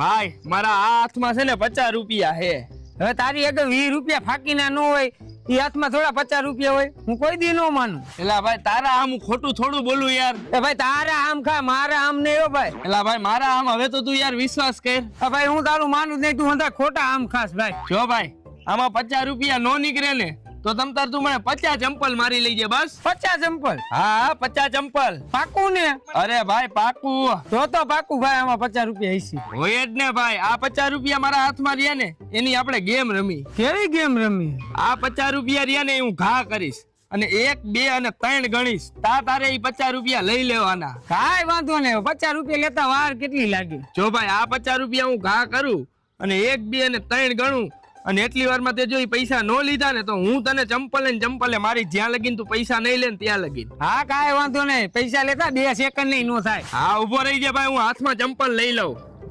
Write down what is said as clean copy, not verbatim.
ભાઈ મારા આ હાથમાં છે ને 50 રૂપિયા હે. હવે તારી આગળ 20 રૂપિયા ફાકીના ન હોય એ હાથમાં થોડા 50 રૂપિયા હોય? હું કોઈ દી ન માનું. એલા ભાઈ તારા આમ ખોટું થોડું બોલું યાર. એ ભાઈ તારા આમ ખા, મારા આમ નહીં હો ભાઈ. એલા ભાઈ મારા આમ હવે તો તું યાર વિશ્વાસ કર. ભાઈ હું તારું માનું જ નહીં, તું હંધા ખોટા આમ ખાસ ભાઈ. જો ભાઈ આમાં 50 રૂપિયા નો નીકળે ને તો તમ તાર તું મને 50 ચંપલ મારી લઈ જાય બસ. 50 ચંપલ? હા 50 ચંપલ. પાકું ને? અરે ભાઈ પાકું. તો પાકું ભાઈ, આમાં 50 રૂપિયા હશે. હોય જ ને ભાઈ. આ 50 રૂપિયા મારા હાથમાં રહ્યા ને એની આપણે ગેમ રમી. કેવી ગેમ રમી? આ 50 રૂપિયા રહ્યા ને હું ઘા કરીશ અને 1, 2 અને 3 ગણીશ. તારે એ 50 રૂપિયા લઈ લેવાના. કાંઈ વાંધો નહીં. 50 રૂપિયા લેતા વાર કેટલી લાગે? જો ભાઈ આ 50 રૂપિયા હું ઘા કરું અને 1, 2 અને 3 ગણું અને એટલી વારમાં તે જો ઈ પૈસા નો લીધા ને તો હું તને ચંપલે મારી જ્યાં લગીન તું પૈસા નહીં લે ને ત્યાં લગીન. હા કાંઈ વાંધો નહીં. પૈસા લેતા 2 સેકન્ડ નહીં નો થાય. હા ઉભો રહી જાય ભાઈ, હું હાથમાં ચંપલ લઈ લઉં.